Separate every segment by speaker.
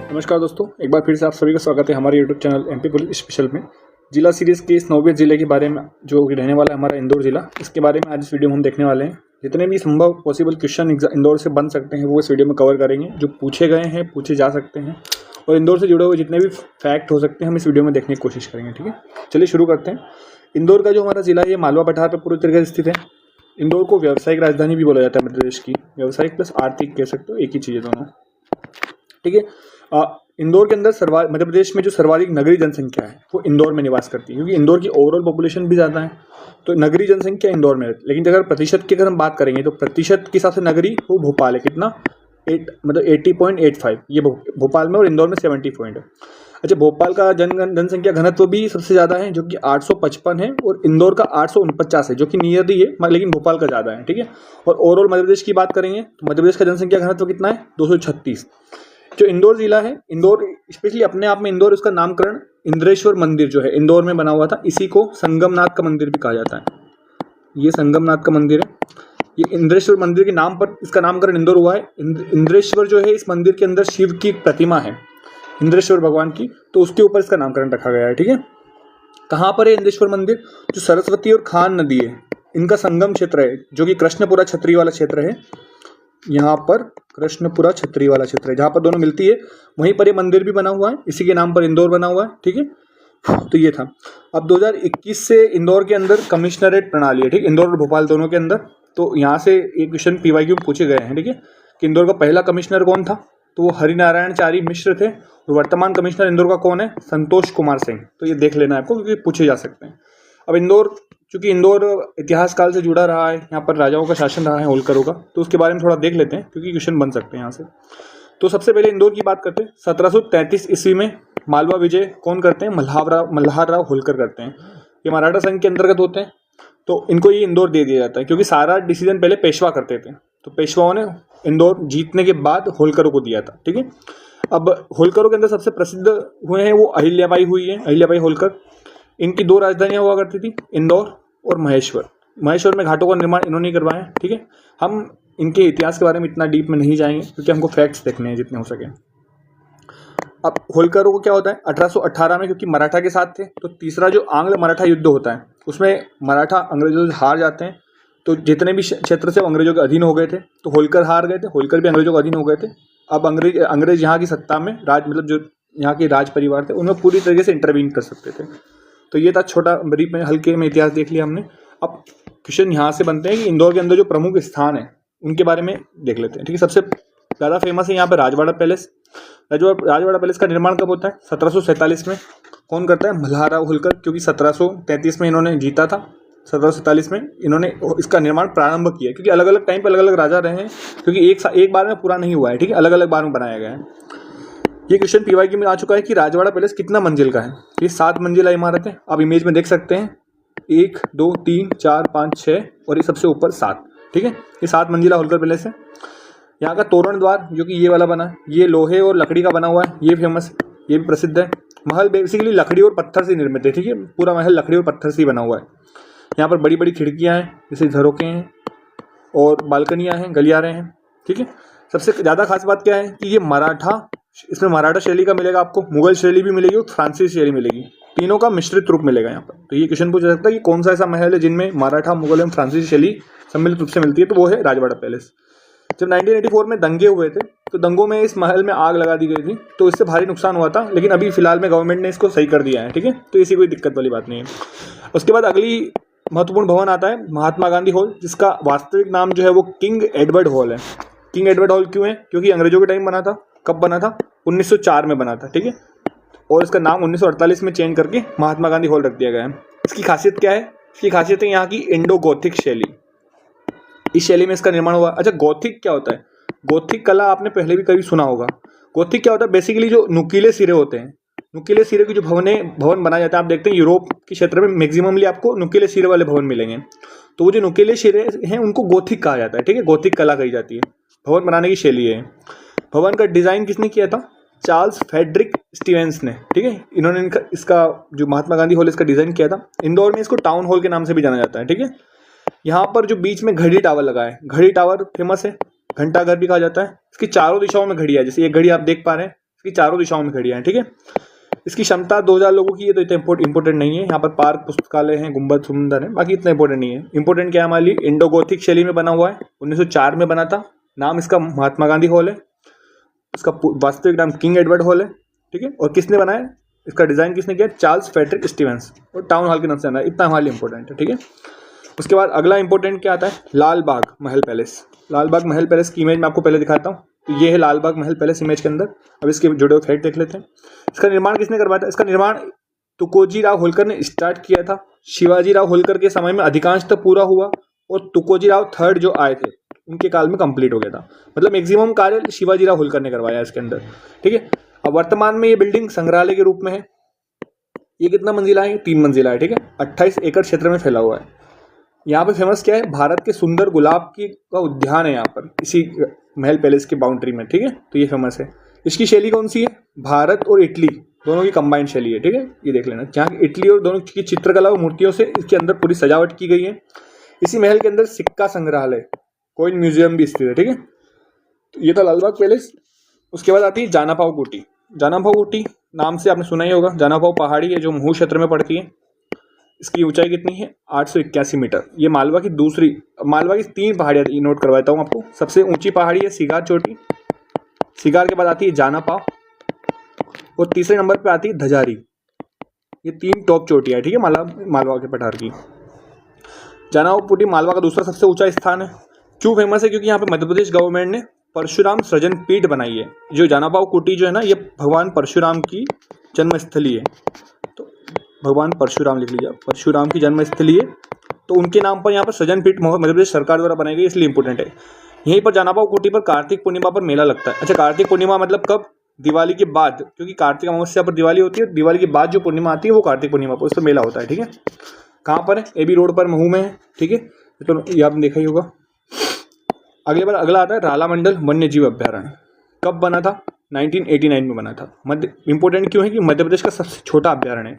Speaker 1: नमस्कार दोस्तों, एक बार फिर से आप सभी का स्वागत है हमारे YouTube channel MP police special में। जिला सीरीज़ के इस 9वें जिले के बारे में जो रहने वाला है हमारा इंदौर जिला, इसके बारे में आज इस वीडियो में हम देखने वाले हैं। जितने भी संभव पॉसिबल क्वेश्चन इंदौर से बन सकते हैं वो इस वीडियो में कवर करेंगे, जो पूछे गए हैं, पूछे जा सकते हैं, और इंदौर से जुड़े हुए जितने भी फैक्ट हो सकते हैं हम इस वीडियो में देखने की कोशिश करेंगे। ठीक है, चलिए शुरू करते हैं। इंदौर का जो हमारा जिला है ये मालवा पठार पर पूरी तरीके से स्थित है। इंदौर को व्यावसायिक राजधानी भी बोला जाता है मध्य प्रदेश की। व्यावसायिक प्लस आर्थिक कह सकते हो, एक ही चीज़ है दोनों। ठीक है, इंदौर के अंदर मध्य प्रदेश में जो सर्वाधिक नगरीय जनसंख्या है वो इंदौर में निवास करती है, क्योंकि इंदौर की ओवरऑल पॉपुलेशन भी ज़्यादा है, तो नगरीय जनसंख्या इंदौर में है। लेकिन अगर प्रतिशत की अगर हम बात करेंगे तो प्रतिशत के हिसाब से नगरी वो भोपाल है। कितना? 80.85 ये भोपाल में, और इंदौर में 70 पॉइंट है। अच्छा, भोपाल का जनसंख्या घनत्व भी सबसे ज़्यादा है जो कि 855 है, और इंदौर का 849 है जो कि नियरली है, लेकिन भोपाल का ज़्यादा है। ठीक है, और ओवरऑल मध्य प्रदेश की बात करेंगे तो मध्य प्रदेश का जनसंख्या घनत्व कितना है? 236। जो इंदौर जिला है, इंदौर स्पेशली अपने आप में इंदौर, उसका नामकरण इंद्रेश्वर मंदिर जो है इंदौर में बना हुआ था, इसी को संगमनाथ का मंदिर भी कहा जाता है। ये संगमनाथ का मंदिर है, ये इंद्रेश्वर मंदिर के नाम पर इसका नामकरण इंदौर हुआ है। इंद्रेश्वर जो है, इस मंदिर के अंदर शिव की एक प्रतिमा है इंद्रेश्वर भगवान की, तो उसके ऊपर इसका नामकरण रखा गया है। ठीक है, कहाँ पर है इंद्रेश्वर मंदिर? जो सरस्वती और खान नदी है इनका संगम क्षेत्र है, जो कि कृष्णपुरा छतरी वाला क्षेत्र है। यहाँ पर कृष्णपुरा छतरी वाला क्षेत्र है जहाँ पर दोनों मिलती है, वहीं पर ये मंदिर भी बना हुआ है, इसी के नाम पर इंदौर बना हुआ है। ठीक है, तो ये था। अब 2021 से इंदौर के अंदर कमिश्नरेट प्रणाली है। ठीक, इंदौर और भोपाल दोनों के अंदर। तो यहाँ से एक क्वेश्चन पीवाईक्यू में पूछे गए हैं। ठीक है, कि इंदौर का पहला कमिश्नर कौन था? तो वो हरिनारायण चारी मिश्र थे, और वर्तमान कमिश्नर इंदौर का कौन है? संतोष कुमार सिंह। तो ये देख लेना है आपको, क्योंकि पूछे जा सकते हैं। अब इंदौर, चूंकि इंदौर इतिहास काल से जुड़ा रहा है, यहाँ पर राजाओं का शासन रहा है, होलकरों का, तो उसके बारे में थोड़ा देख लेते हैं, क्योंकि क्वेश्चन बन सकते हैं यहाँ से। तो सबसे पहले इंदौर की बात करते हैं। 1733 ईस्वी में मालवा विजय कौन करते हैं? मल्हार राव होलकर करते हैं। ये मराठा संघ के अंतर्गत होते हैं, तो इनको ये इंदौर दे दिया जाता है, क्योंकि सारा डिसीजन पहले पेशवा करते थे, तो पेशवाओं ने इंदौर जीतने के बाद होलकरों को दिया था। ठीक है, अब होलकरों के अंदर सबसे प्रसिद्ध हुए हैं वो अहिल्याबाई हुई है, अहिल्याबाई होलकर। इनकी 2 राजधानियां हुआ करती थी, इंदौर और महेश्वर। महेश्वर में घाटों का निर्माण इन्होंने करवाया। ठीक है, हम इनके इतिहास के बारे में इतना डीप में नहीं जाएंगे, क्योंकि हमको फैक्ट्स देखने हैं जितने हो सके। अब होलकरों को क्या होता है? 1818 में, क्योंकि मराठा के साथ थे, तो तीसरा जो आंग्ल मराठा युद्ध होता है उसमें मराठा अंग्रेजों से हार जाते हैं, तो जितने भी क्षेत्र से अंग्रेजों के अधीन हो गए थे, तो होलकर हार गए थे, होलकर भी अंग्रेजों के अधीन हो गए थे। अब अंग्रेज यहाँ की सत्ता में मतलब जो यहाँ के राज परिवार थे उनमें पूरी तरीके से इंटरवीन कर सकते थे। तो ये था छोटा ब्रीफ में, हल्के में इतिहास देख लिया हमने। अब क्वेश्चन यहाँ से बनते हैं कि इंदौर के अंदर जो प्रमुख स्थान है उनके बारे में देख लेते हैं। ठीक है, सबसे ज़्यादा फेमस है यहाँ पर राजवाड़ा पैलेस। राजवाड़ा पैलेस का निर्माण कब होता है? 1747 में। कौन करता है? मल्हार राव होलकर, क्योंकि 1733 में इन्होंने जीता था, 1747 में इन्होंने इसका निर्माण प्रारंभ किया, क्योंकि अलग अलग टाइम पर अलग अलग राजा रहे हैं, क्योंकि एक बार में पूरा नहीं हुआ है। ठीक है, अलग अलग बार में बनाया गया है। ये क्वेश्चन पीवाईक्यू में आ चुका है कि राजवाड़ा पैलेस कितना मंजिल का है? ये 7 मंजिला इमारत है, आप इमेज में देख सकते हैं। 1 2 3 4 5 6 और ये सबसे ऊपर 7। ठीक है, ये 7 मंजिला होलकर पैलेस है। यहाँ का तोरण द्वार जो कि ये वाला बना है, ये लोहे और लकड़ी का बना हुआ है, ये फेमस है, ये भी प्रसिद्ध है। महल बेसिकली लकड़ी और पत्थर से निर्मित है। ठीक है, पूरा महल लकड़ी और पत्थर से ही बना हुआ है। यहाँ पर बड़ी बड़ी खिड़कियाँ हैं, जैसे झरोखे हैं, और बालकनियाँ हैं, गलियारे हैं। ठीक है, सबसे ज़्यादा खास बात क्या है कि ये इसमें मराठा शैली का मिलेगा आपको, मुगल शैली भी मिलेगी और फ्रांसीसी शैली मिलेगी, तीनों का मिश्रित रूप मिलेगा यहाँ पर। तो ये क्वेश्चन पूछा सकता है कि कौन सा ऐसा महल है जिनमें मराठा, मुगल एवं फ्रांसीसी शैली सम्मिलित रूप से मिलती है, तो वो है राजवाड़ा पैलेस। जब 1984 में दंगे हुए थे, तो दंगों में इस महल में आग लगा दी गई थी, तो इससे भारी नुकसान हुआ था, लेकिन अभी फिलहाल में गवर्नमेंट ने इसको सही कर दिया है। ठीक है, तो इसी कोई दिक्कत वाली बात नहीं है। उसके बाद अगली महत्वपूर्ण भवन आता है महात्मा गांधी हॉल, जिसका वास्तविक नाम जो है वो किंग एडवर्ड हॉल है। किंग एडवर्ड हॉल क्यों है? क्योंकि अंग्रेजों के टाइम बना था। कब बना था? 1904 में बना था। ठीक है, और इसका नाम 1948 में चेंज करके महात्मा गांधी हॉल रख दिया गया है। इसकी खासियत क्या है? इसकी खासियत है यहाँ की इंडो गोथिक शैली। इस शैली में इसका निर्माण हुआ। अच्छा, गोथिक क्या होता है? गोथिक कला आपने पहले भी कभी सुना होगा। गोथिक क्या होता है? बेसिकली जो नुकीले सिरे होते हैं, नुकीले सिरे के जो भवन बनाए जाते हैं, आप देखते हैं यूरोप के क्षेत्र में मैक्सिममली आपको नुकीले सिरे वाले भवन मिलेंगे। तो वो जो नुकीले सिरे हैं उनको गोथिक कहा जाता है। ठीक है, गोथिक कला कही जाती है, भवन बनाने की शैली है। भवन का डिज़ाइन किसने किया था? चार्ल्स फ्रेडरिक स्टीवेंस ने। ठीक है, इन्होंने इसका जो महात्मा गांधी हॉल इसका डिज़ाइन किया था। इंदौर में इसको टाउन हॉल के नाम से भी जाना जाता है। ठीक है, यहाँ पर जो बीच में घड़ी टावर लगा है, घड़ी टावर फेमस है, घंटा घर भी कहा जाता है। इसकी चारों दिशाओं में घड़ी है, जैसे ये घड़ी आप देख पा रहे हैं, इसकी चारों दिशाओं में खड़ी है, ठीक है। इसकी क्षमता 2000 लोगों की है, तो इतना इंपॉर्टेंट नहीं है। यहाँ पर पार्क, पुस्तकालय है, गुम्बद सुंदर है, बाकी इतना इंपॉर्टेंट नहीं है। इंपॉर्टेंट क्या है हमारे लिए, इंडो गोथिक शैली में बना हुआ है, 1904 में बना था। नाम इसका महात्मा गांधी हॉल है, इसका वास्तविक नाम किंग एडवर्ड हॉल है, ठीक है। और किसने बनाया, इसका डिजाइन किसने किया, चार्ल्स फ्रेडरिक स्टीवेंस, और टाउन हॉल के नाम से बना है। इतना हमारे लिए इंपॉर्टेंट है, ठीक है। उसके बाद अगला इंपॉर्टेंट क्या आता है, लाल बाग महल पैलेस। लाल बाग महल पैलेस की इमेज मैं आपको पहले दिखाता हूँ। तो ये है लाल बाग महल पैलेस इमेज के अंदर। अब इसके जुड़े हुए फैक्ट देख लेते हैं। इसका निर्माण किसने करवाया था, इसका निर्माण तुकोजी राव होलकर ने स्टार्ट किया था। शिवाजी राव होलकर के समय में अधिकांशतः पूरा हुआ, और तुकोजी राव थर्ड जो आए थे उनके काल में कंप्लीट हो गया था। मतलब मैक्सिमम कार्य शिवाजी राव होलकर ने करवाया इसके अंदर, ठीक है। अब वर्तमान में ये बिल्डिंग संग्रहालय के रूप में है। ये कितना मंजिला है, 3 मंजिला है, ठीक है। 28 एकड़ क्षेत्र में फैला हुआ है। यहाँ पे फेमस क्या है, भारत के सुंदर गुलाब की का उद्यान है यहाँ पर, इसी महल पैलेस की बाउंड्री में, ठीक है। तो ये फेमस है। इसकी शैली कौन सी है, भारत और इटली दोनों की कंबाइंड शैली है, ठीक है। ये देख लेना, जहाँ इटली और दोनों की चित्रकला और मूर्तियों से इसके अंदर पूरी सजावट की गई है। इसी महल के अंदर सिक्का संग्रहालय, कॉइन म्यूजियम भी स्थित है, ठीक है। तो ये था लालबाग पैलेस। उसके बाद आती है जानापाव कोठी। जानापाव कोठी नाम से आपने सुना ही होगा। जानापाव पहाड़ी है जो महू क्षेत्र में पड़ती है। इसकी ऊंचाई कितनी है, 881 मीटर। ये मालवा की 3 पहाड़ियाँ नोट करवाता हूँ आपको। सबसे ऊंची पहाड़ी है सिगार चोटी, सिगार के बाद आती है जानापाव, और तीसरे नंबर पे आती है धजारी। ये 3 टॉप चोटियाँ, ठीक है, मालवा के पठार की। जानापाव कोठी मालवा का दूसरा सबसे ऊंचा स्थान है। क्यों फेमस है, क्योंकि यहाँ पे मध्य प्रदेश गवर्नमेंट ने परशुराम सृजन पीठ बनाई है। जो जानापाव कोठी जो है ना, ये भगवान परशुराम की जन्मस्थली है। तो भगवान परशुराम लिख लीजिए, परशुराम की जन्मस्थली है, तो उनके नाम पर यहाँ पर सृजन पीठ मध्य प्रदेश सरकार द्वारा बनाई गई, इसलिए इंपॉर्टेंट है। यहीं पर जानापाव कोठी पर कार्तिक पूर्णिमा पर मेला लगता है। अच्छा, कार्तिक पूर्णिमा मतलब कब, दिवाली के बाद, क्योंकि कार्तिक अमावस्या पर दिवाली होती है, दिवाली के बाद जो पूर्णिमा आती है वो कार्तिक पूर्णिमा पर, उस पर मेला होता है, ठीक है। कहाँ पर है, एबी रोड पर, महू में है, ठीक है। तो ये आपने देखा ही होगा। अगला आता है रालामंडल वन्य जीव अभ्यारण्य। कब बना था, 1989 में बना था। इंपॉर्टेंट क्यों है कि मध्य प्रदेश का सबसे छोटा अभ्यारण्य है।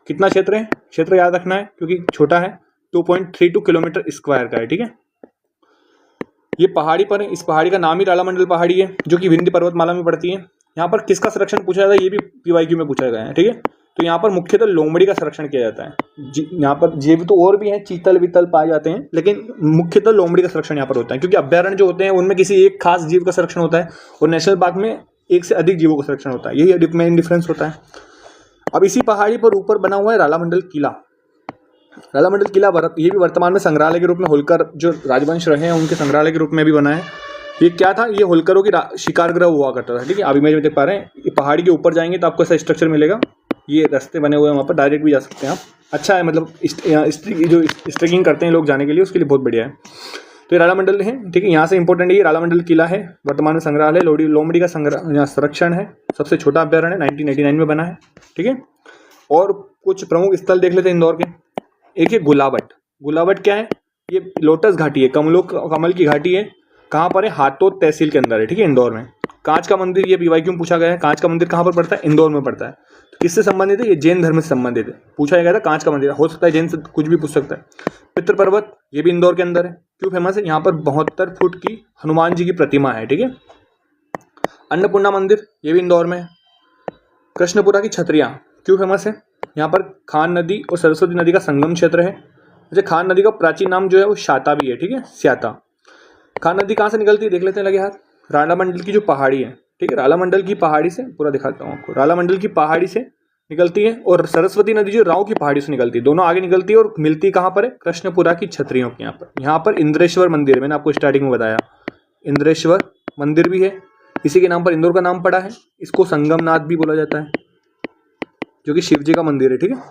Speaker 1: कितना क्षेत्र है, क्षेत्र याद रखना है क्योंकि छोटा है, 2.32 किलोमीटर स्क्वायर का है, ठीक है। ये पहाड़ी पर है, इस पहाड़ी का नाम ही रालामंडल पहाड़ी है, जो कि विंध्य पर्वतमाला में पड़ती है। यहाँ पर किसका संरक्षण पूछा जाता है, ये भी पीवाईक्यू में पूछा गया है, ठीक है। तो यहाँ पर मुख्यतः लोमड़ी का संरक्षण किया जाता है। यहाँ पर जीव तो और भी हैं, चीतल वितल पाए जाते हैं, लेकिन मुख्यतः लोमड़ी का संरक्षण यहाँ पर होता है, क्योंकि अभ्यारण्य जो होते हैं उनमें किसी एक खास जीव का संरक्षण होता है, और नेशनल पार्क में एक से अधिक जीवों का संरक्षण होता है। यही मेन डिफरेंस होता है। अब इसी पहाड़ी पर ऊपर बना हुआ है रालामंडल किला। रालामंडल किला ये भी वर्तमान में संग्रहालय के रूप में, होलकर जो राजवंश रहे हैं उनके संग्रहालय के रूप में भी बना है। ये क्या था, ये होलकरों की शिकार गृह हुआ करता था, ठीक है। अभी में देख पा रहे हैं, ये पहाड़ी के ऊपर जाएंगे तो आपको ऐसा स्ट्रक्चर मिलेगा। ये रास्ते बने हुए हैं, वहाँ पर डायरेक्ट भी जा सकते हैं आप। अच्छा है, मतलब जो स्ट्रेकिंग करते हैं लोग जाने के लिए, उसके लिए बहुत बढ़िया है। तो ये रालामंडल है, ठीक है। यहाँ से इंपॉर्टेंट ये रालामंडल किला है, वर्तमान में संग्रहालय। लोमड़ी का संरक्षण है, सबसे छोटा अभ्यारण्य, 1989 में बना है, ठीक है। और कुछ प्रमुख स्थल देख लेते हैं इंदौर के। एक है गुलाबट। गुलाबट क्या है, ये लोटस घाटी है, कमल की घाटी है। कहाँ पर है, हाथोद तहसील के अंदर है, ठीक है, इंदौर में। कांच का मंदिर, ये पीवाईक्यू में पूछा गया है। कांच का मंदिर कहाँ पर पड़ता है, इंदौर में पड़ता है। तो किससे संबंधित है, ये जैन धर्म से संबंधित है। पूछा गया था कांच का मंदिर, हो सकता है जैन से कुछ भी पूछ सकता है। पितृ पर्वत, ये भी इंदौर के अंदर है। क्यों फेमस है, यहाँ पर 72 फुट की हनुमान जी की प्रतिमा है, ठीक है। अन्नपूर्णा मंदिर, ये भी इंदौर में है। कृष्णपुरा की छतरियाँ क्यों फेमस है, यहाँ पर खान नदी और सरस्वती नदी का संगम क्षेत्र है। जैसे खान नदी का प्राचीन नाम जो है वो शाता भी है, ठीक है, स्याता। खान नदी कहाँ से निकलती है, देख लेते हैं लगे हाथ। रालामंडल की जो पहाड़ी है, ठीक है, रालामंडल की पहाड़ी से, पूरा दिखाता हूँ आपको। रालामंडल की पहाड़ी से निकलती है, और सरस्वती नदी जो राव की पहाड़ी से निकलती है, दोनों आगे निकलती है और मिलती कहाँ पर है, कृष्णपुरा की छतरियों के यहाँ पर इंद्रेश्वर मंदिर, मैंने आपको स्टार्टिंग में बताया, इंद्रेश्वर मंदिर भी है। इसी के नाम पर इंदौर का नाम पड़ा है। इसको संगमनाथ भी बोला जाता है, जो कि शिव जी का मंदिर है, ठीक है।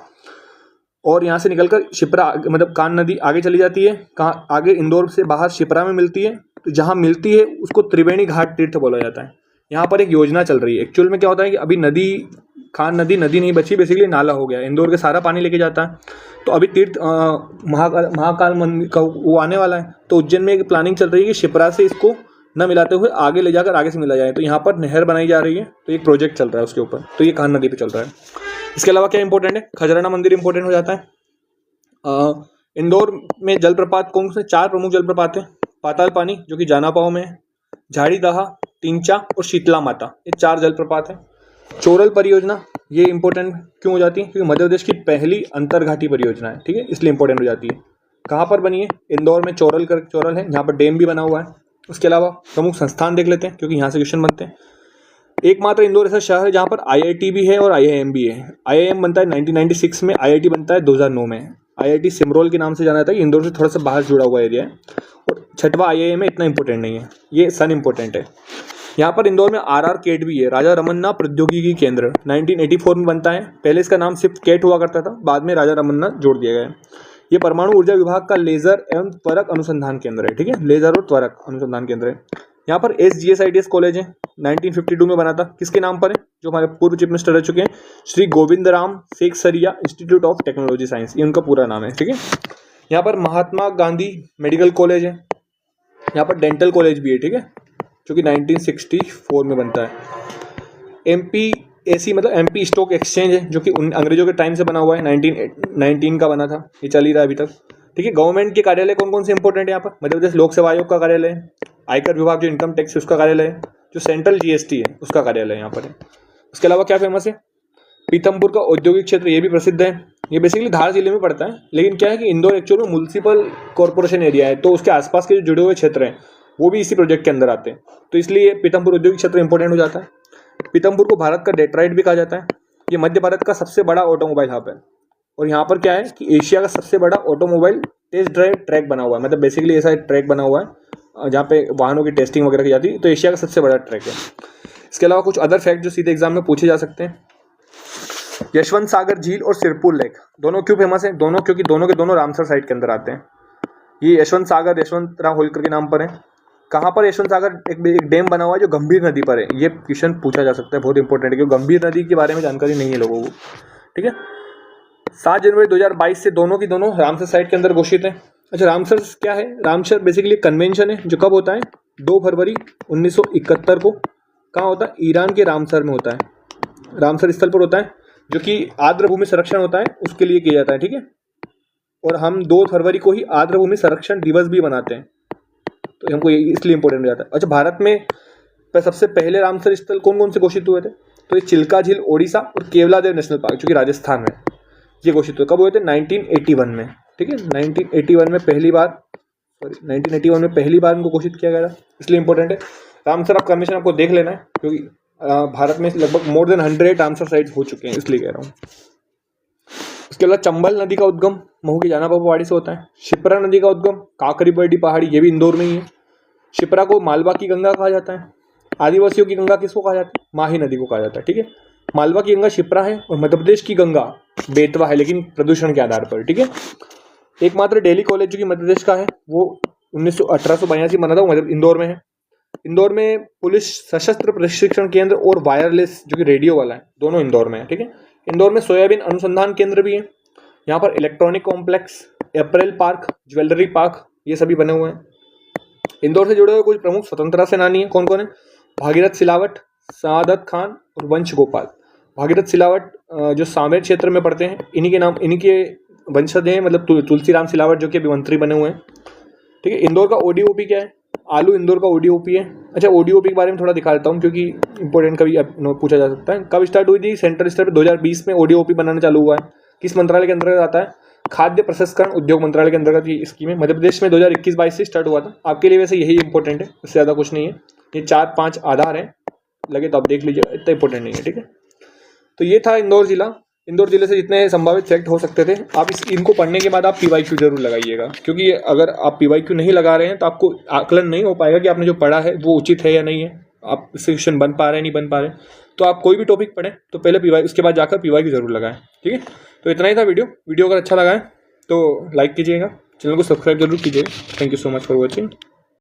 Speaker 1: और यहाँ से निकलकर शिप्रा, मतलब कान नदी आगे चली जाती है। कहाँ आगे, इंदौर से बाहर शिप्रा में मिलती है। तो जहाँ मिलती है उसको त्रिवेणी घाट तीर्थ बोला जाता है। यहाँ पर एक योजना चल रही है। एक्चुअल में क्या होता है कि अभी खान नदी नहीं बची, बेसिकली नाला हो गया, इंदौर के सारा पानी लेके जाता है। तो अभी तीर्थ महाकाल मंदिर का वो आने वाला है। तो उज्जैन में एक प्लानिंग चल रही है कि शिप्रा से इसको न मिलाते हुए आगे ले जाकर आगे से मिला जाए। तो यहाँ पर नहर बनाई जा रही है, तो एक प्रोजेक्ट चल रहा है उसके ऊपर। तो ये खान नदी पे चल रहा है। इसके अलावा क्या इंपॉर्टेंट है, खजराना मंदिर इंपॉर्टेंट हो जाता है। इंदौर में जलप्रपात कौन से, 4 प्रमुख जलप्रपात हैं। पाताल पानी जो कि जानापाव में है, झाड़ी दहा, तीनचा और शीतला माता, ये 4 जलप्रपात हैं। चोरल परियोजना ये इंपॉर्टेंट क्यों हो जाती है? क्योंकि मध्य प्रदेश की पहली अंतरघाटी परियोजना है, ठीक है, इसलिए इंपॉर्टेंट हो जाती है। कहाँ पर बनी है? इंदौर में चोरल है, जहाँ पर डैम भी बना हुआ है। उसके अलावा प्रमुख संस्थान देख लेते हैं, क्योंकि यहाँ से क्वेश्चन बनते हैं। एकमात्र इंदौर ऐसा शहर है जहाँ पर IIT भी है और IIM भी है। IIM बनता है 1996 में, IIT बनता है 2009 में। IIT सिमरोल के नाम से जाना जाता है, इंदौर से थोड़ा सा बाहर जुड़ा हुआ एरिया है। और छठवा IIM है, इतना इंपॉर्टेंट नहीं है, ये सन इंपॉर्टेंट है। यहाँ पर इंदौर में RR केट भी है, राजा रमन्ना प्रौद्योगिकी केंद्र, 1984 में बनता है। पहले इसका नाम सिर्फ केट हुआ करता था, बाद में राजा रमन्ना जोड़ दिया गया है। ये परमाणु ऊर्जा विभाग का लेजर एवं त्वरक अनुसंधान केंद्र है, ठीक है, लेजर और त्वरक अनुसंधान केंद्र है। यहाँ पर SGSITS कॉलेज है, 1952 में बना था। किसके नाम पर है? जो हमारे पूर्व चीफ मिनिस्टर रह चुके हैं, Shri Govind Ram Seksaria institute of technology science, ये उनका पूरा नाम है, ठीक है। यहाँ पर महात्मा गांधी मेडिकल कॉलेज है। यहाँ पर डेंटल कॉलेज भी है, ठीक है, जो कि 1964 में बनता है। MPAC मतलब MP स्टॉक एक्सचेंज है, जो कि अंग्रेजों के टाइम से बना हुआ है, 1919 का बना था, ये चल ही रहा है अभी तक, ठीक है। गवर्नमेंट के कार्यालय कौन कौन से इंपॉर्टेंट है यहाँ पर? मध्य प्रदेश लोक सेवा आयोग का कार्यालय है, आयकर विभाग जो इनकम टैक्स है उसका कार्यालय है, जो सेंट्रल GST है उसका कार्यालय यहाँ पर है। उसके अलावा क्या फेमस है? पीथमपुर का औद्योगिक क्षेत्र, ये भी प्रसिद्ध है। ये बेसिकली धार जिले में पड़ता है, लेकिन क्या है कि इंदौर एक्चुअल में म्युनिसिपल कॉर्पोरेशन एरिया है, तो उसके आसपास के जो जुड़े हुए क्षेत्र हैं वो भी इसी प्रोजेक्ट के अंदर आते हैं, तो इसलिए पीथमपुर औद्योगिक क्षेत्र इंपॉर्टेंट हो जाता है। पीथमपुर को भारत का डेट्राइट भी कहा जाता है। ये मध्य भारत का सबसे बड़ा ऑटोमोबाइल हब है, और यहाँ पर क्या है कि एशिया का सबसे बड़ा ऑटोमोबाइल टेस्ट ड्राइव ट्रैक बना हुआ है, मतलब बेसिकली ऐसा ट्रैक बना हुआ है जहाँ पे वाहनों की टेस्टिंग वगैरह की जाती है, तो एशिया का सबसे बड़ा ट्रैक है। इसके अलावा कुछ अदर फैक्ट जो सीधे एग्जाम में पूछे जा सकते हैं। यशवंत सागर झील और सिरपुर लेक दोनों क्यों फेमस है? दोनों क्योंकि दोनों के दोनों रामसर साइट के अंदर आते हैं। ये यशवंत सागर यशवंत राव होलकर के नाम पर है। कहाँ पर यशवंत सागर? एक डैम बना हुआ है जो गंभीर नदी पर है, ये क्वेश्चन पूछा जा सकता है, बहुत इंपॉर्टेंट है, क्योंकि गंभीर नदी के बारे में जानकारी नहीं है लोगों को, ठीक है। 7 जनवरी 2022 से दोनों की दोनों रामसर साइट के अंदर घोषित है। अच्छा, रामसर क्या है? रामसर बेसिकली कन्वेंशन है जो कब होता है? 2 फरवरी 1971 को। कहाँ होता है? ईरान के रामसर में होता है, रामसर स्थल पर होता है, जो कि आर्द्र भूमि संरक्षण होता है उसके लिए किया जाता है, ठीक है। और हम 2 फरवरी को ही आर्द्र भूमि संरक्षण दिवस भी मनाते हैं, तो हमको इसलिए इंपॉर्टेंट हो जाता है। अच्छा, भारत में सबसे पहले रामसर स्थल कौन कौन से घोषित हुए थे? तो ये चिल्का झील ओडिशा और केवलादेव नेशनल पार्क जो कि राजस्थान में, ये घोषित हुए। कब हुए थे? 1981 में, ठीक है। 1981 में पहली बार इनको घोषित किया गया था, इसलिए इंपॉर्टेंट है। रामसर आप कमीशन आपको देख लेना है, क्योंकि भारत में लगभग मोर देन 100 रामसर साइट्स हो चुके हैं, इसलिए कह रहा हूँ। उसके अलावा चंबल नदी का उद्गम महू की जाना बाबू पहाड़ी से होता है। शिप्रा नदी का उद्गम काकरी बर्डी पहाड़ी, ये भी इंदौर में ही है। शिप्रा को मालवा की गंगा कहा जाता है। आदिवासियों की गंगा किसको कहा जाता है? माही नदी को कहा जाता है, ठीक है। मालवा की गंगा शिप्रा है, और मध्य प्रदेश की गंगा बेतवा है, लेकिन प्रदूषण के आधार पर, ठीक है। एकमात्र दिल्ली कॉलेज जो कि मध्य प्रदेश का है, वो 1882 बना था, वो इंदौर में है। इंदौर में पुलिस सशस्त्र प्रशिक्षण केंद्र और वायरलेस जो कि रेडियो वाला है, दोनों इंदौर में है, ठीक है। इंदौर में सोयाबीन अनुसंधान केंद्र भी है। यहाँ पर इलेक्ट्रॉनिक कॉम्प्लेक्स, अप्रैल पार्क, ज्वेलरी पार्क, ये सभी बने हुए हैं। इंदौर से जुड़े हुए कुछ प्रमुख स्वतंत्रता सेनानी हैं, कौन कौन है? भागीरथ सिलावट, सादत खान और वंश गोपाल। भागीरथ सिलावट जो सांवेर क्षेत्र में पड़ते हैं, इन्हीं के वंशज हैं, मतलब तुलसीराम सिलावट जो कि अभी मंत्री बने हुए हैं, ठीक है। इंदौर का ODOP क्या है? आलू इंदौर का ODOP है। अच्छा, ODOP के बारे में थोड़ा दिखा देता हूँ, क्योंकि इंपॉर्टेंट कभी पूछा जा सकता है। कब स्टार्ट हुई थी? सेंट्रल स्तर पर 2020 में ODOP बनाना चालू हुआ है। किस मंत्रालय के अंतर्गत आता है? खाद्य प्रसंस्करण उद्योग मंत्रालय के अंतर्गत ये स्कीम है। मध्य प्रदेश में 2021-22 से स्टार्ट हुआ था। आपके लिए वैसे यही इंपॉर्टेंट है, उससे ज़्यादा कुछ नहीं है। ये 4-5 आधार हैं, लगे तो आप देख लीजिए, इतना इंपॉर्टेंट नहीं है, ठीक है। तो ये था इंदौर जिला। इंदौर जिले से जितने संभावित फैक्ट हो सकते थे, आप इनको पढ़ने के बाद आप PYQ जरूर लगाइएगा, क्योंकि अगर आप PYQ नहीं लगा रहे हैं तो आपको आकलन नहीं हो पाएगा कि आपने जो पढ़ा है वो उचित है या नहीं है, आप इससे क्वेश्चन बन पा रहे हैं नहीं बन पा रहे। तो आप कोई भी टॉपिक पढ़ें तो पहले PYQ, उसके बाद जाकर PYQ जरूर लगाएं, ठीक है। तो इतना ही था वीडियो अगर अच्छा लगा है तो लाइक कीजिएगा, चैनल को सब्सक्राइब जरूर कीजिएगा। Thank you so much for watching.